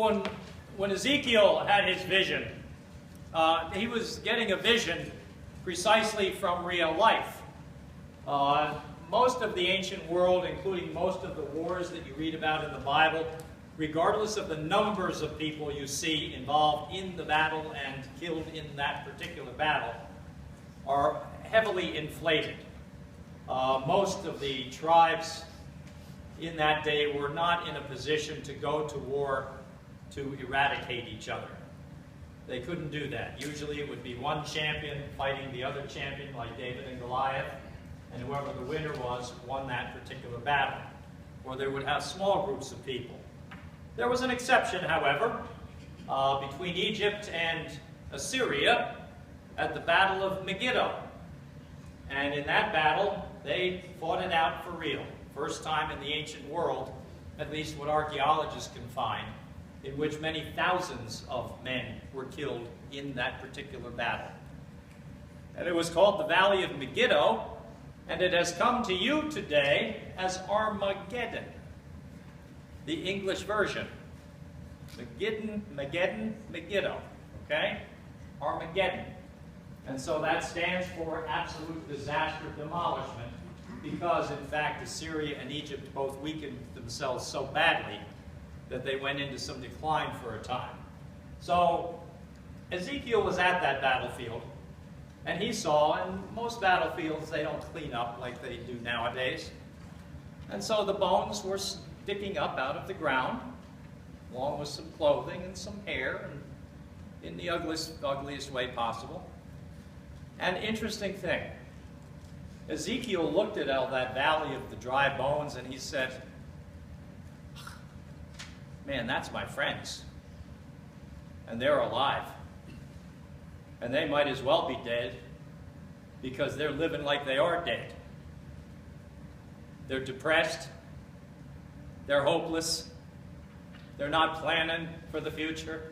Well, when Ezekiel had his vision, he was getting a vision precisely from real life. Most of the ancient world, including most of the wars that you read about in the Bible, regardless of the numbers of people you see involved in the battle and killed in that particular battle, are heavily inflated. Most of the tribes in that day were not in a position to go to war to eradicate each other. They couldn't do that. Usually it would be one champion fighting the other champion, like David and Goliath, and whoever the winner was won that particular battle. Or they would have small groups of people. There was an exception, however, between Egypt and Assyria at the Battle of Megiddo. And in that battle, they fought it out for real. First time in the ancient world, at least what archaeologists can find, in which many thousands of men were killed in that particular battle. And it was called the Valley of Megiddo, and it has come to you today as Armageddon, the English version. Megiddo, okay? Armageddon. And so that stands for absolute disaster demolishment, because in fact Assyria and Egypt both weakened themselves so badly that they went into some decline for a time. So Ezekiel was at that battlefield, and he saw, in most battlefields they don't clean up like they do nowadays, and so the bones were sticking up out of the ground, along with some clothing and some hair, and in the ugliest way possible. An interesting thing, Ezekiel looked at all that valley of the dry bones and he said, man, that's my friends. And they're alive. And they might as well be dead because they're living like they are dead. They're depressed. They're hopeless. They're not planning for the future.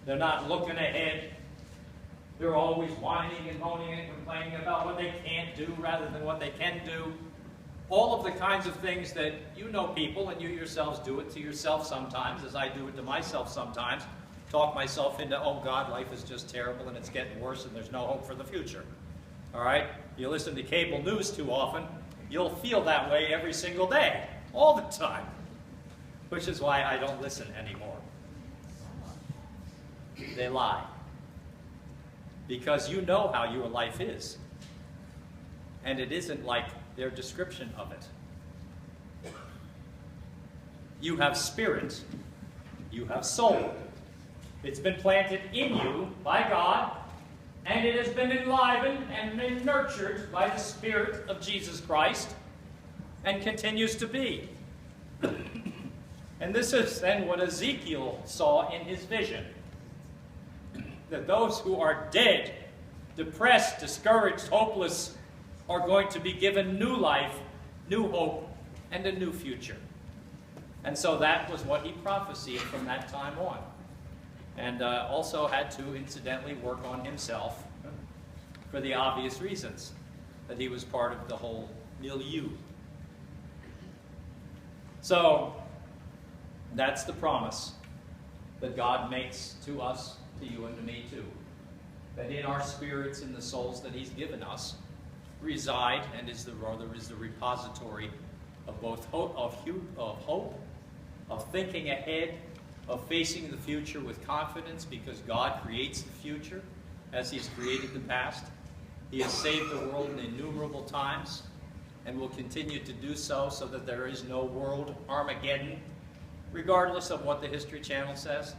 They're not looking ahead. They're always whining and moaning and complaining about what they can't do rather than what they can do. All of the kinds of things that you know people, and you yourselves do it to yourself sometimes, as I do it to myself sometimes, talk myself into, oh God, life is just terrible and it's getting worse and there's no hope for the future. All right? You listen to cable news too often, you'll feel that way every single day, all the time, which is why I don't listen anymore. They lie. Because you know how your life is. And it isn't like their description of it. You have spirit. You have soul. It's been planted in you by God, and it has been enlivened and been nurtured by the Spirit of Jesus Christ, and continues to be. And this is then what Ezekiel saw in his vision. That those who are dead, depressed, discouraged, hopeless, are going to be given new life, new hope, and a new future. And so that was what he prophesied from that time on. And also had to, incidentally, work on himself for the obvious reasons, that he was part of the whole milieu. So, that's the promise that God makes to us, to you and to me too, that in our spirits, in the souls that he's given us, reside and is the repository of both hope, of thinking ahead, of facing the future with confidence, because God creates the future as he's created the past. He has saved the world in innumerable times and will continue to do so, so that there is no world Armageddon, regardless of what the History Channel says.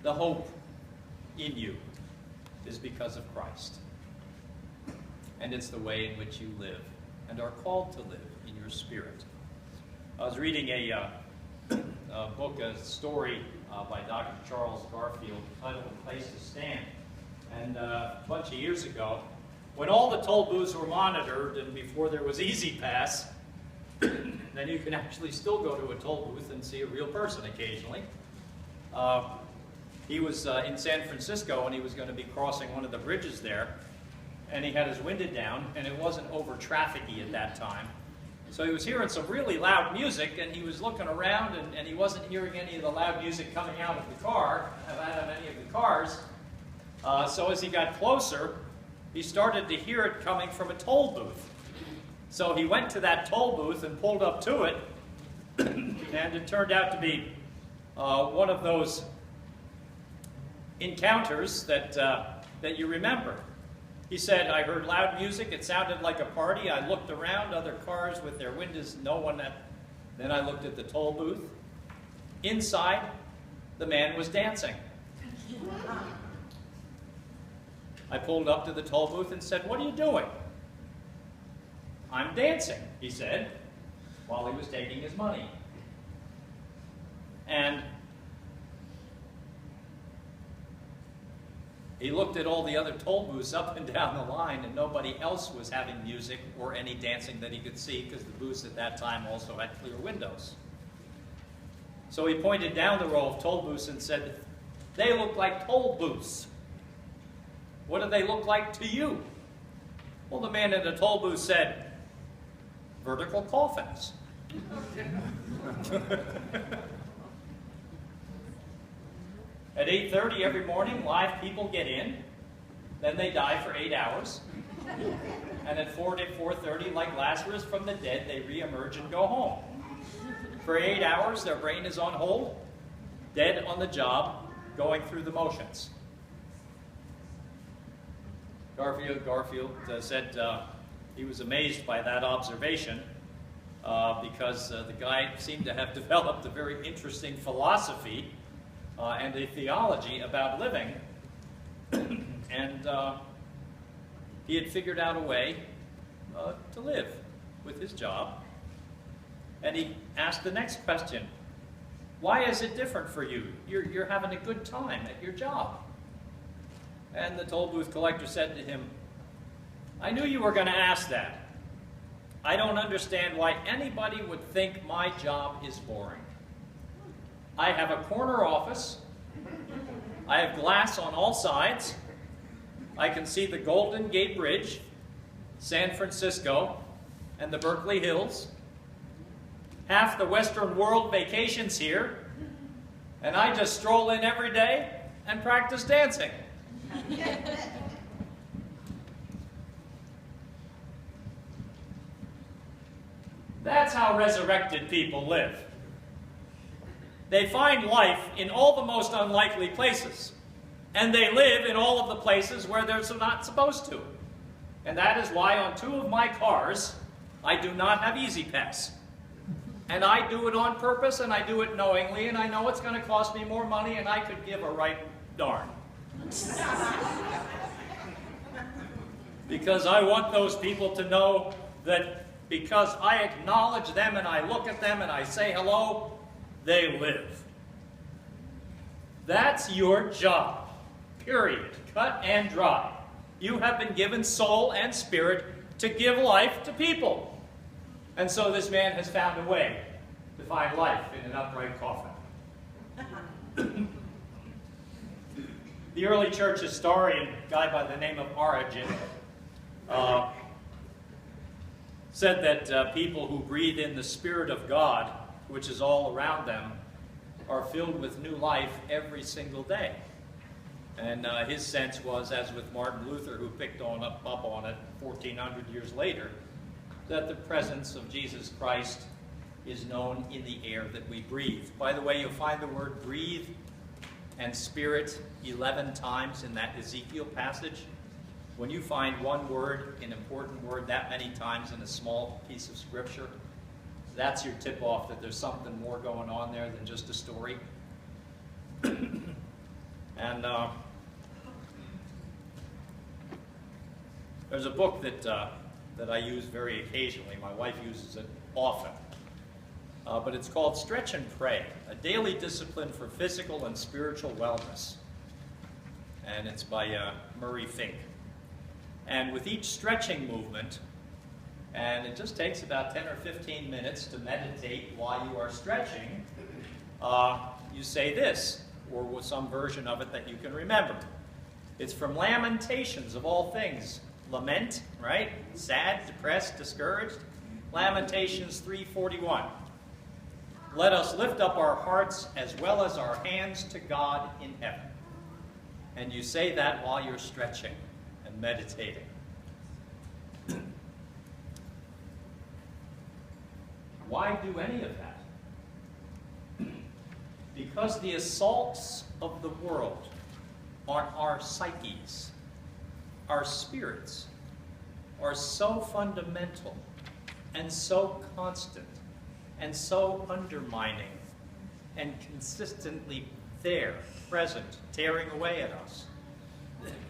The hope in you is because of Christ. And it's the way in which you live and are called to live in your spirit. I was reading a book, a story by Dr. Charles Garfield titled A Place to Stand. And a bunch of years ago, when all the toll booths were monitored and before there was Easy Pass, then you can actually still go to a toll booth and see a real person occasionally. He was in San Francisco and he was going to be crossing one of the bridges there, and he had his window down, and it wasn't over trafficky at that time. So he was hearing some really loud music, and he was looking around, and he wasn't hearing any of the loud music coming out of the car, out of any of the cars. So as he got closer, he started to hear it coming from a toll booth. So he went to that toll booth and pulled up to it, and it turned out to be one of those encounters that you remember. He said, I heard loud music, it sounded like a party, I looked around, other cars with their windows, no one. Then I looked at the toll booth. Inside, the man was dancing. I pulled up to the toll booth and said, what are you doing? I'm dancing, he said, while he was taking his money. And he looked at all the other toll booths up and down the line, and nobody else was having music or any dancing that he could see, because the booths at that time also had clear windows. So he pointed down the row of toll booths and said, they look like toll booths. What do they look like to you? Well, the man in the toll booth said, vertical coffins. At 8:30 every morning, live people get in, then they die for 8 hours, and at 4:30, like Lazarus from the dead, they reemerge and go home. For 8 hours, their brain is on hold, dead on the job, going through the motions. Garfield said he was amazed by that observation because the guy seemed to have developed a very interesting philosophy and a theology about living, and he had figured out a way to live with his job. And he asked the next question, why is it different for you? You're having a good time at your job. And the toll booth collector said to him, I knew you were going to ask that. I don't understand why anybody would think my job is boring. I have a corner office. I have glass on all sides. I can see the Golden Gate Bridge, San Francisco, and the Berkeley Hills. Half the Western world vacations here, and I just stroll in every day and practice dancing. That's how resurrected people live. They find life in all the most unlikely places, and they live in all of the places where they're not supposed to. And that is why on 2 of my cars, I do not have Easy Pass. And I do it on purpose, and I do it knowingly, and I know it's going to cost me more money, and I could give a right darn. Because I want those people to know that because I acknowledge them and I look at them and I say hello, they live. That's your job, period, cut and dry. You have been given soul and spirit to give life to people. And so this man has found a way to find life in an upright coffin. The early church historian, a guy by the name of Origen, said that people who breathe in the Spirit of God, which is all around them, are filled with new life every single day. And his sense was, as with Martin Luther, who picked up on it 1,400 years later, that the presence of Jesus Christ is known in the air that we breathe. By the way, you'll find the word breathe and spirit 11 times in that Ezekiel passage. When you find one word, an important word, that many times in a small piece of scripture, that's your tip-off that there's something more going on there than just a story. And there's a book that I use very occasionally. My wife uses it often. But it's called Stretch and Pray, a daily discipline for physical and spiritual wellness. And it's by Murray Fink. And with each stretching movement, and it just takes about 10 or 15 minutes to meditate while you are stretching, you say this, or with some version of it that you can remember. It's from Lamentations, of all things. Lament, right? Sad, depressed, discouraged. Lamentations 3:41. Let us lift up our hearts as well as our hands to God in heaven. And you say that while you're stretching and meditating. Why do any of that? Because the assaults of the world on our psyches, our spirits, are so fundamental and so constant and so undermining and consistently there, present, tearing away at us,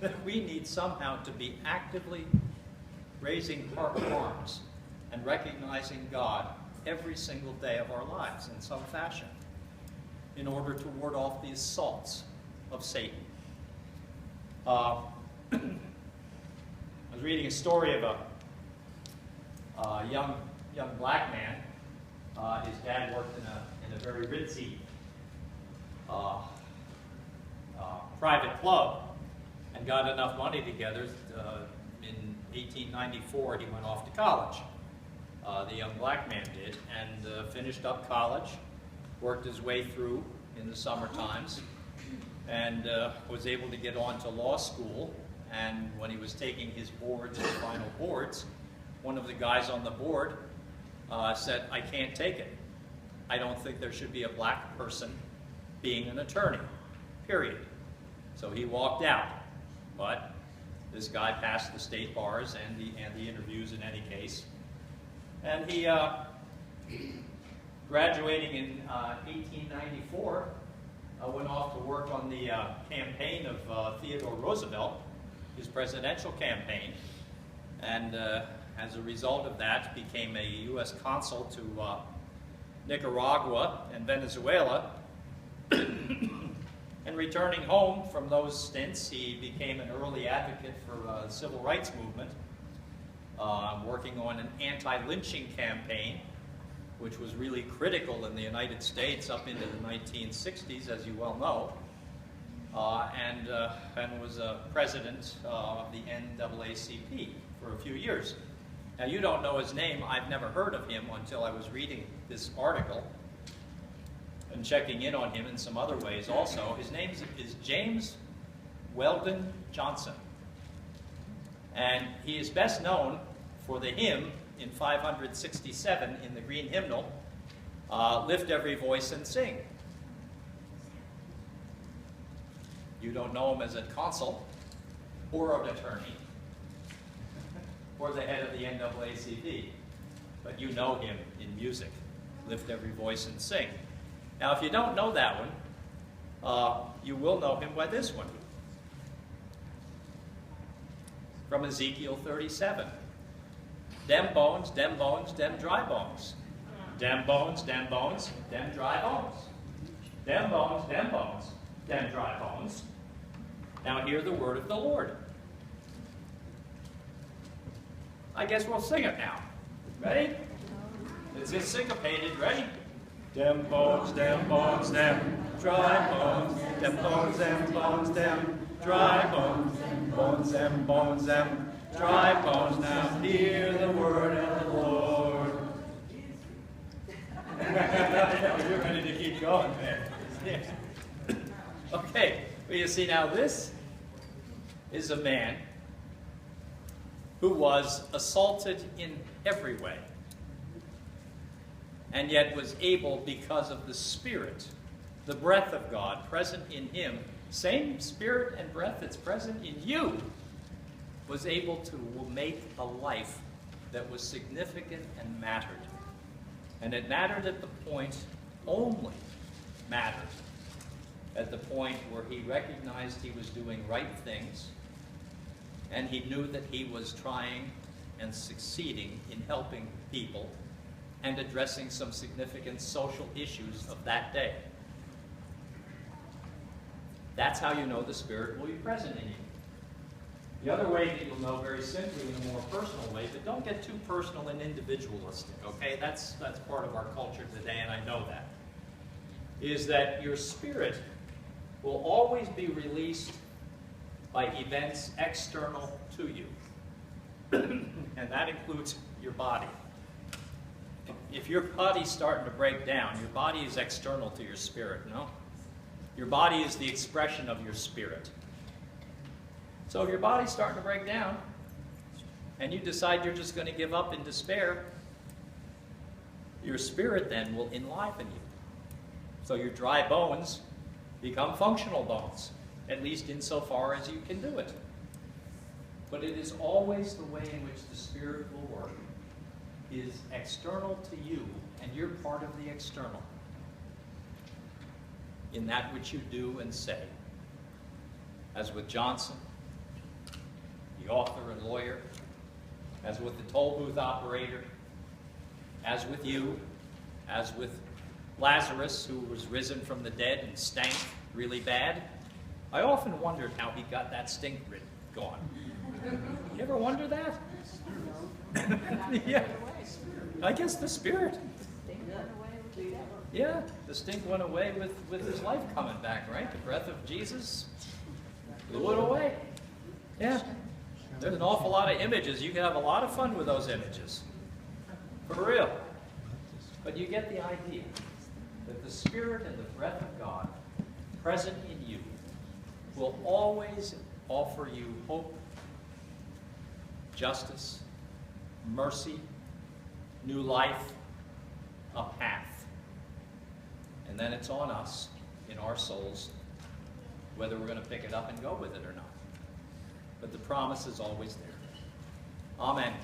that we need somehow to be actively raising our arms and recognizing God every single day of our lives in some fashion in order to ward off the assaults of Satan. I was reading a story of a young black man. His dad worked in a very ritzy private club and got enough money together. In 1894, he went off to college. The young black man did, and finished up college, worked his way through in the summer times, and was able to get on to law school. And when he was taking his boards, his final boards, one of the guys on the board said, "I can't take it. I don't think there should be a black person being an attorney, period." So he walked out. But this guy passed the state bars and the interviews in any case. And he, graduating in 1894, went off to work on the campaign of Theodore Roosevelt, his presidential campaign, and as a result of that became a U.S. consul to Nicaragua and Venezuela. And returning home from those stints, he became an early advocate for the civil rights movement, working on an anti-lynching campaign, which was really critical in the United States up into the 1960s, as you well know, and was president of the NAACP for a few years. Now, you don't know his name. I've never heard of him until I was reading this article and checking in on him in some other ways also. His name is James Weldon Johnson. And he is best known for the hymn in 567 in the Green Hymnal, "Lift Every Voice and Sing." You don't know him as a consul or an attorney or the head of the NAACP, but you know him in music. Lift every voice and sing. Now, if you don't know that one, you will know him by this one. From Ezekiel 37. Dem bones, dem dry bones. Dem bones, dem dry bones. Dem bones, dem dry bones. Now hear the word of the Lord. I guess we'll sing it now. Ready? It's just syncopated. Ready? Dem bones, dem dry bones. Dem bones, dem dry bones. Dem dry bones. Now hear the word of the Lord. You're ready to keep going, man. Yes. Okay, well, you see now this is a man who was assaulted in every way, and yet was able, because of the Spirit, the breath of God present in him, same Spirit and breath that's present in you, was able to make a life that was significant and mattered. And it mattered at the point, only mattered, at the point where he recognized he was doing right things, and he knew that he was trying and succeeding in helping people and addressing some significant social issues of that day. That's how you know the Spirit will be present in you. The other way that you'll know very simply in a more personal way, but don't get too personal and individualistic, okay? That's part of our culture today, and I know that, is that your spirit will always be released by events external to you. And that includes your body. if your body's starting to break down, your body is external to your spirit, no? Your body is the expression of your spirit. So if your body's starting to break down, and you decide you're just going to give up in despair, your spirit then will enliven you. So your dry bones become functional bones, at least insofar as you can do it. But it is always the way in which the Spirit will work is external to you, and you're part of the external in that which you do and say. As with Johnson, the author and lawyer, as with the toll booth operator, as with you, as with Lazarus, who was risen from the dead and stank really bad. I often wondered how he got that stink gone. You ever wonder that? Yeah. I guess the Spirit. Yeah, the stink went away with his life coming back, right? The breath of Jesus blew it away. Yeah. There's an awful lot of images. You can have a lot of fun with those images. For real. But you get the idea that the Spirit and the breath of God present in you will always offer you hope, justice, mercy, new life, a path. And then it's on us, in our souls, whether we're going to pick it up and go with it or not. But the promise is always there. Amen.